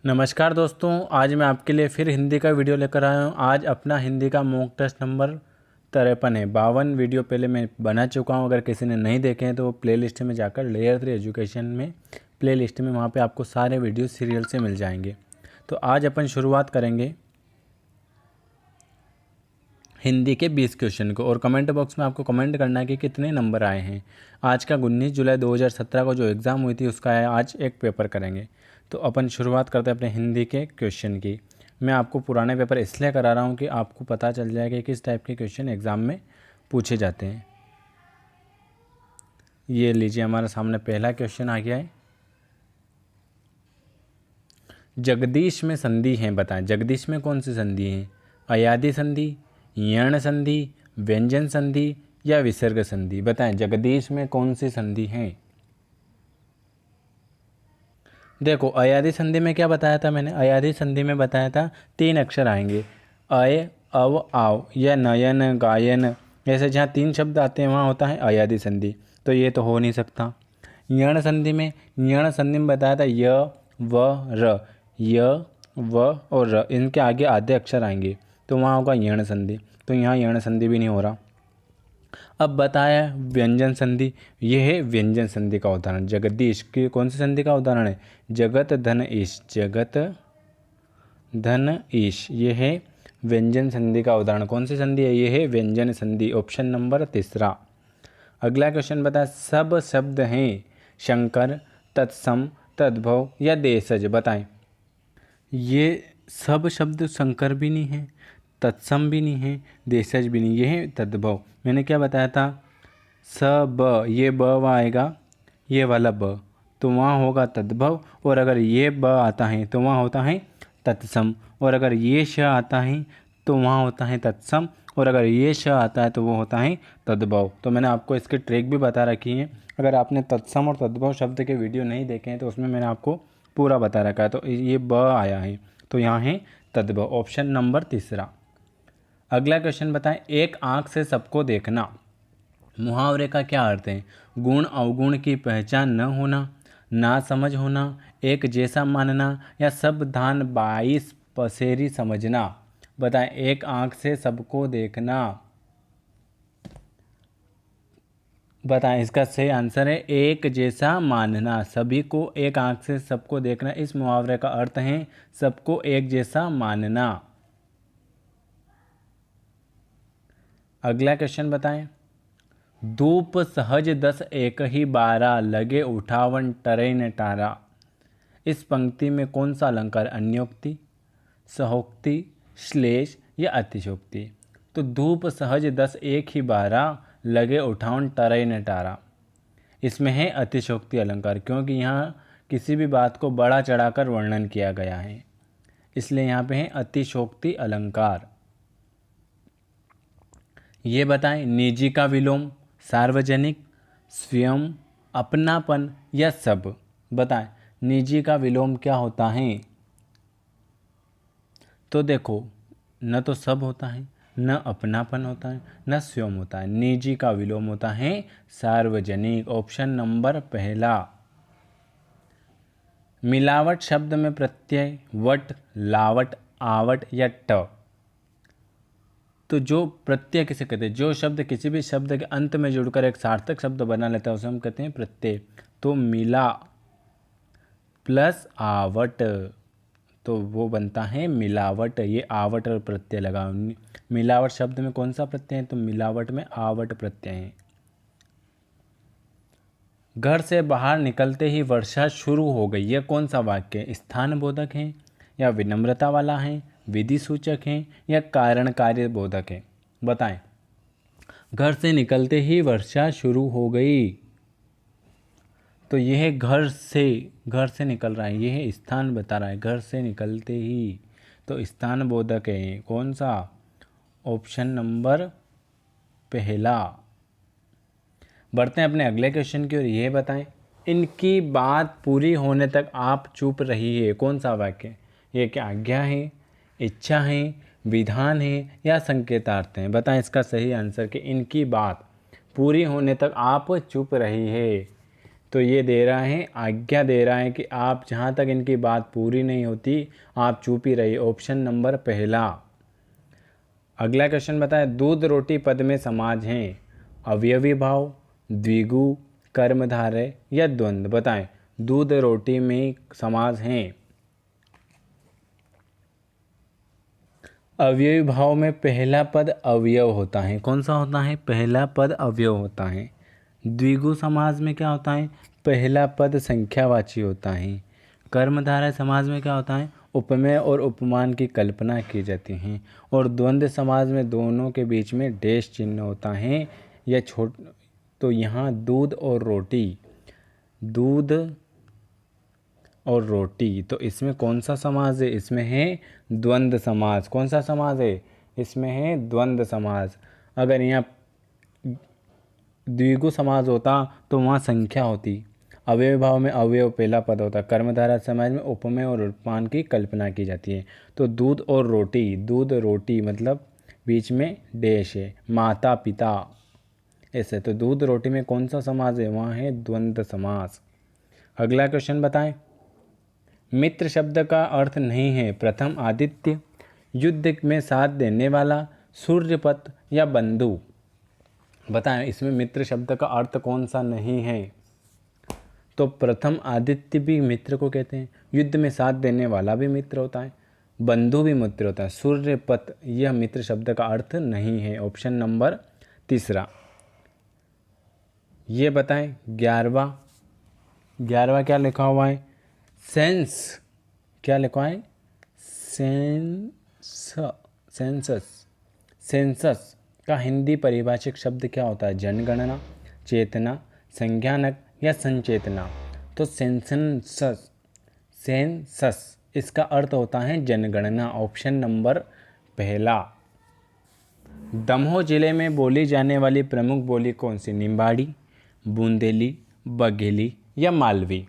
नमस्कार दोस्तों, आज मैं आपके लिए फिर हिंदी का वीडियो लेकर आया हूँ। आज अपना हिंदी का मॉक टेस्ट नंबर 53 है। 52 वीडियो पहले मैं बना चुका हूँ। अगर किसी ने नहीं देखे हैं तो वो प्ले लिस्ट में जाकर लेयर 3 एजुकेशन में प्ले लिस्ट में वहाँ पे आपको सारे वीडियो सीरियल से मिल जाएंगे। तो आज अपन शुरुआत करेंगे हिंदी के 20 क्वेश्चन को, और कमेंट बॉक्स में आपको कमेंट करना है कि कितने नंबर आए हैं। आज का 19 जुलाई 2017 को जो एग्ज़ाम हुई थी उसका है, आज एक पेपर करेंगे। तो अपन शुरुआत करते हैं अपने हिंदी के क्वेश्चन की। मैं आपको पुराने पेपर इसलिए करा रहा हूँ कि आपको पता चल जाए कि किस टाइप के क्वेश्चन एग्ज़ाम में पूछे जाते हैं। ये लीजिए, हमारे सामने पहला क्वेश्चन आ गया है। जगदीश में संधि हैं, बताएं जगदीश में कौन सी संधि है? अयादि संधि, यण संधि, व्यंजन संधि या विसर्ग संधि? बताएं जगदीश में कौन सी संधि है? देखो, अयादि संधि में क्या बताया था मैंने? अयादि संधि में बताया था 3 अक्षर आएंगे, अय, अव, आव या नयन, गायन, ऐसे जहाँ 3 शब्द आते हैं वहाँ होता है अयादि संधि। तो ये तो हो नहीं सकता। यण संधि में बताया था य, व, र। य, व और र, इनके आगे आधे अक्षर आएंगे तो वहाँ होगा यण संधि। तो यहाँ यण संधि भी नहीं हो रहा। अब बताया व्यंजन संधि, यह है व्यंजन संधि का उदाहरण। जगदीश की कौन सी संधि का उदाहरण है? जगत धन ईश, जगत धन ईश, यह है व्यंजन संधि का उदाहरण। कौन सी संधि है? यह है व्यंजन संधि, ऑप्शन नंबर 3। अगला क्वेश्चन बताया सब शब्द हैं शंकर, तत्सम, तद्भव या देशज? बताएं। ये सब शब्द शंकर भी नहीं है, तत्सम भी नहीं है, देशज भी नहीं, ये है तद्भव। मैंने क्या बताया था? स ब, ये ब वहाँ आएगा, ये वाला ब, तो वहाँ होगा तद्भव। और अगर ये ब आता है तो वहाँ होता है तत्सम, और अगर ये श आता है तो वहाँ होता है तत्सम, और अगर ये श आता है तो वो होता है तद्भव। तो मैंने आपको इसकी ट्रिक भी बता रखी है। अगर आपने तत्सम और तद्भव शब्द के वीडियो नहीं देखे हैं तो उसमें मैंने आपको पूरा बता रखा है। तो ये ब आया है तो यहाँ है तद्भव, ऑप्शन नंबर 3। अगला क्वेश्चन बताएं, एक आंख से सबको देखना मुहावरे का क्या अर्थ है? गुण अवगुण की पहचान न होना, ना समझ होना, एक जैसा मानना या सावधान 22 पसेरी समझना? बताएं, एक आंख से सबको देखना, बताएं इसका सही आंसर है एक जैसा मानना। सभी को एक आंख से सबको देखना, इस मुहावरे का अर्थ है सबको एक जैसा मानना। अगला क्वेश्चन बताएं, धूप सहज 10 एक ही 12, लगे उठावन टरे न टारा। इस पंक्ति में कौन सा अलंकार? अन्योक्ति, सहोक्ति, श्लेष या अतिशोक्ति? तो धूप सहज 10 एक ही 12, लगे उठावन टरे न टारा, इसमें है अतिशोक्ति अलंकार, क्योंकि यहाँ किसी भी बात को बड़ा चढ़ाकर वर्णन किया गया है, इसलिए यहाँ पे है अतिशोक्ति अलंकार। ये बताएं, निजी का विलोम सार्वजनिक, स्वयं, अपनापन या सब? बताएं निजी का विलोम क्या होता है? तो देखो, न तो सब होता है, न अपनापन होता है, न स्वयं होता है। निजी का विलोम होता है सार्वजनिक, ऑप्शन नंबर 1। मिलावट शब्द में प्रत्यय वट, लावट, आवट या ट? तो जो प्रत्यय किसे कहते हैं? जो शब्द किसी भी शब्द के अंत में जुड़कर एक सार्थक शब्द बना लेता है उसे हम कहते हैं प्रत्यय। तो मिला प्लस आवट, तो वो बनता है मिलावट। ये आवट और प्रत्यय लगा, मिलावट शब्द में कौन सा प्रत्यय है? तो मिलावट में आवट प्रत्यय है। घर से बाहर निकलते ही वर्षा शुरू हो गई, यह कौन सा वाक्य है? स्थान बोधक है या विनम्रता वाला है, विधि सूचक है या कारण कार्य बोधक है? बताएं। घर से निकलते ही वर्षा शुरू हो गई, तो यह घर से निकल रहा है, यह स्थान बता रहा है घर से निकलते ही, तो स्थान बोधक है। कौन सा? Option number 1। बढ़ते हैं अपने अगले क्वेश्चन की ओर। यह बताएं, इनकी बात पूरी होने तक आप चुप रहिए, कौन सा वाक्य? ये क्या आज्ञा है, इच्छा है, विधान है या संकेतार्थ है? बताएं इसका सही आंसर कि इनकी बात पूरी होने तक आप चुप रहिए। तो ये दे रहा है, आज्ञा दे रहा है कि आप जहाँ तक इनकी बात पूरी नहीं होती आप चुप ही रहिए। ऑप्शन नंबर पहला। अगला क्वेश्चन बताए, दूध रोटी पद में समाज हैं, अवयवी भाव, द्विगु, कर्मधारय या द्वंद्व। बताएं, दूध रोटी में समाज हैं। अवयवी भाव में पहला पद अवयव होता है। कौन सा होता है? पहला पद अवयव होता है। द्विगु समाज में क्या होता है? पहला पद संख्यावाची होता है। कर्मधारय समाज में क्या होता है? उपमेय और उपमान की कल्पना की जाती है। और द्वंद्व समाज में दोनों के बीच में डैश चिन्ह होता है। यह तो यहाँ दूध और रोटी, दूध और रोटी, तो इसमें कौन सा समाज है? इसमें है द्वंद्व समाज। कौन सा समाज है? इसमें है द्वंद्व समाज। अगर यहाँ द्विगु समाज होता तो वहाँ संख्या होती। अवयव भाव में अवयव पहला पद होता। कर्मधारय समाज में उपमेय और उपमान की कल्पना की जाती है। तो दूध और रोटी, दूध रोटी मतलब बीच में डैश है, माता पिता ऐसे। तो दूध रोटी में कौन सा समाज है? वहाँ है द्वंद्व समास। अगला क्वेश्चन बताएं, मित्र शब्द का अर्थ नहीं है प्रथम आदित्य, युद्ध में साथ देने वाला, सूर्यपत या बंधु। बताएं, इसमें मित्र शब्द का अर्थ कौन सा नहीं है? तो प्रथम आदित्य भी मित्र को कहते हैं, युद्ध में साथ देने वाला भी मित्र होता है, बंधु भी मित्र होता है, सूर्यपत यह मित्र शब्द का अर्थ नहीं है। ऑप्शन नंबर तीसरा। ये बताएं 11वां क्या लिखा हुआ है? सेंस। क्या लिखा है? सेंसस। सेंसस का हिंदी परिभाषिक शब्द क्या होता है? जनगणना, चेतना, संज्ञानक या संचेतना। तो सेंसस इसका अर्थ होता है जनगणना। ऑप्शन नंबर पहला। दमोह जिले में बोली जाने वाली प्रमुख बोली कौन सी? निम्बाड़ी, बूंदेली, बघेली या मालवी।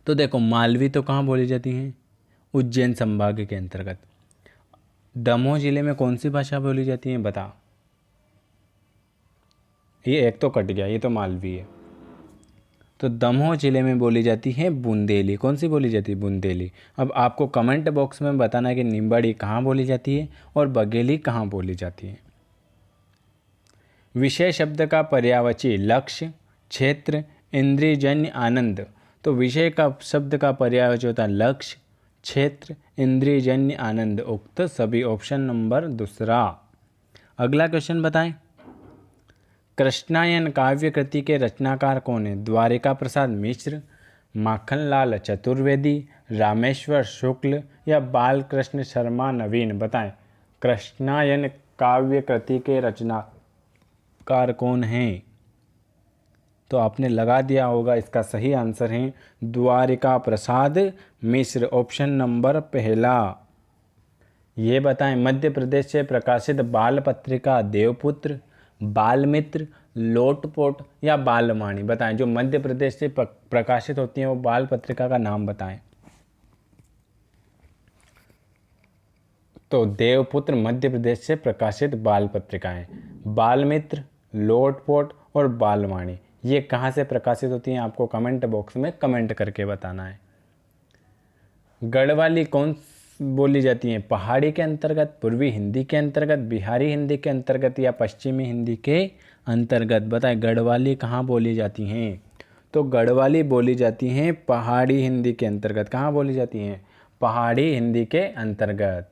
तो देखो, मालवी तो कहाँ बोली जाती है? उज्जैन संभाग के अंतर्गत। दमोह जिले में कौन सी भाषा बोली जाती है? बता। ये एक तो कट गया, ये तो मालवी है। तो दमोह जिले में बोली जाती है बूंदेली। कौन सी बोली जाती है? बूंदेली। अब आपको कमेंट बॉक्स में बताना है कि निम्बाड़ी कहाँ बोली जाती है और बघेली कहाँ बोली जाती है। विषय शब्द का पर्यायवाची लक्ष्य, क्षेत्र, इंद्रियजन्य आनंद। तो विषय का शब्द का पर्यायवाची होता है लक्ष्य, क्षेत्र, इंद्रियजन्य आनंद। उक्त सभी। ऑप्शन नंबर दूसरा। अगला क्वेश्चन बताएं, कृष्णायन काव्य कृति के रचनाकार कौन है? द्वारिका प्रसाद मिश्र, माखनलाल चतुर्वेदी, रामेश्वर शुक्ल या बालकृष्ण शर्मा नवीन। बताएं, कृष्णायन काव्य कृति के रचनाकार कौन हैं? तो आपने लगा दिया होगा, इसका सही आंसर है द्वारिका प्रसाद मिश्र। ऑप्शन नंबर पहला। ये बताएं, मध्य प्रदेश से प्रकाशित बाल पत्रिका देवपुत्र, बालमित्र, लोटपोट या बालवाणी। बताएं, जो मध्य प्रदेश से प्रकाशित होती हैं वो बाल पत्रिका का नाम बताएं। तो देवपुत्र मध्य प्रदेश से प्रकाशित बाल पत्रिकाएं, बालमित्र, लोटपोट और बालवाणी ये कहाँ से प्रकाशित होती हैं? आपको कमेंट बॉक्स में कमेंट करके बताना है। गढ़वाली कौन बोली जाती है? पहाड़ी के अंतर्गत, पूर्वी हिंदी के अंतर्गत, बिहारी हिंदी के अंतर्गत या पश्चिमी हिंदी के अंतर्गत। बताएं, गढ़वाली कहाँ बोली जाती हैं? तो गढ़वाली बोली जाती हैं पहाड़ी हिंदी के अंतर्गत। कहाँ बोली जाती हैं? पहाड़ी हिंदी के अंतर्गत।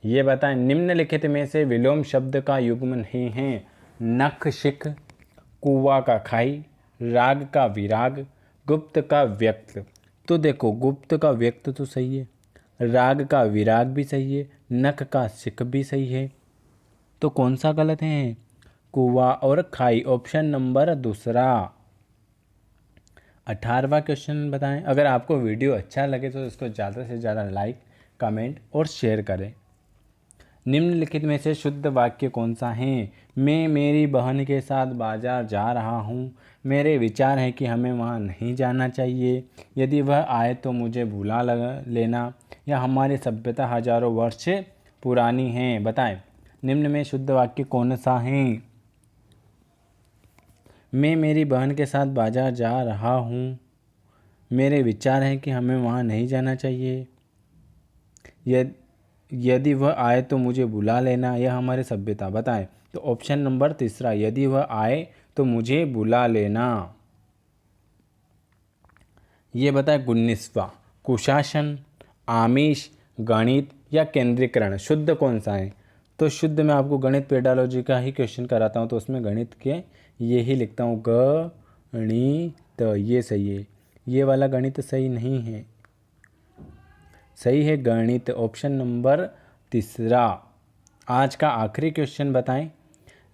ये बताएं, निम्नलिखित में से विलोम शब्द का युग्म नहीं है? नख शिख, कुआ का खाई, राग का विराग, गुप्त का व्यक्त। तो देखो, गुप्त का व्यक्त तो सही है, राग का विराग भी सही है, नख का शिख भी सही है। तो कौन सा गलत है? कुआ और खाई। ऑप्शन नंबर दूसरा। 18वां क्वेश्चन बताएं। अगर आपको वीडियो अच्छा लगे तो इसको ज़्यादा से ज़्यादा लाइक, कमेंट और शेयर करें। निम्नलिखित में से शुद्ध वाक्य कौन सा है? मैं मेरी बहन के साथ बाजार जा रहा हूँ। मेरे विचार है कि हमें वहाँ नहीं जाना चाहिए। यदि वह आए तो मुझे बुला लेना। या हमारी सभ्यता हजारों वर्ष पुरानी है। बताएं, निम्न में शुद्ध वाक्य कौन सा है? मैं मेरी बहन के साथ बाजार जा रहा हूँ। मेरे विचार हैं कि हमें वहाँ नहीं जाना चाहिए। यदि वह आए तो मुझे बुला लेना। यह हमारी सभ्यता। बताएं। तो ऑप्शन नंबर तीसरा, यदि वह आए तो मुझे बुला लेना। ये बताएं 19वां, कुशासन, आमिष, गणित या केंद्रीकरण, शुद्ध कौन सा है? तो शुद्ध मैं आपको गणित पेडालॉजी का ही क्वेश्चन कराता हूँ, तो उसमें गणित के ये ही लिखता हूँ, गणित। ये सही है। ये वाला गणित सही नहीं है, सही है गणित। ऑप्शन नंबर तीसरा। आज का आखिरी क्वेश्चन बताएं।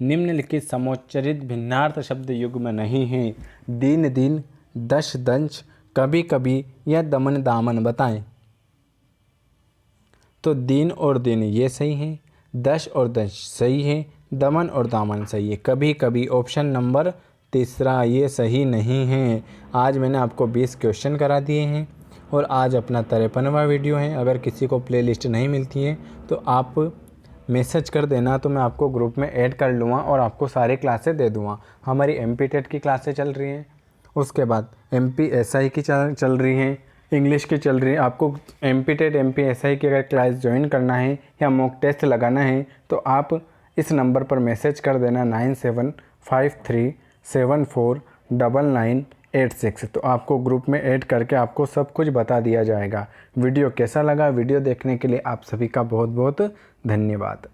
निम्नलिखित समोच्चरित भिन्नार्थ शब्द युग्म में नहीं है। दिन दिन, दश दंश, कभी कभी या दमन दामन। बताएं। तो दिन और दिन ये सही है, दश और दंश सही है, दमन और दामन सही है, कभी कभी ऑप्शन नंबर तीसरा ये सही नहीं है। आज मैंने आपको 20 क्वेश्चन करा दिए हैं और आज अपना 53वां वीडियो है। अगर किसी को प्लेलिस्ट नहीं मिलती है तो आप मैसेज कर देना, तो मैं आपको ग्रुप में ऐड कर लूँगा और आपको सारी क्लासें दे दूँगा। हमारी MP टेट की क्लासें चल रही हैं, उसके बाद MP SI की चल रही हैं, इंग्लिश की चल रही है। आपको MP टेट MP SI की अगर क्लास ज्वाइन करना है या मॉक टेस्ट लगाना है तो आप इस नंबर पर मैसेज कर देना 9753749986। तो आपको ग्रुप में ऐड करके आपको सब कुछ बता दिया जाएगा। वीडियो कैसा लगा? वीडियो देखने के लिए आप सभी का बहुत बहुत धन्यवाद।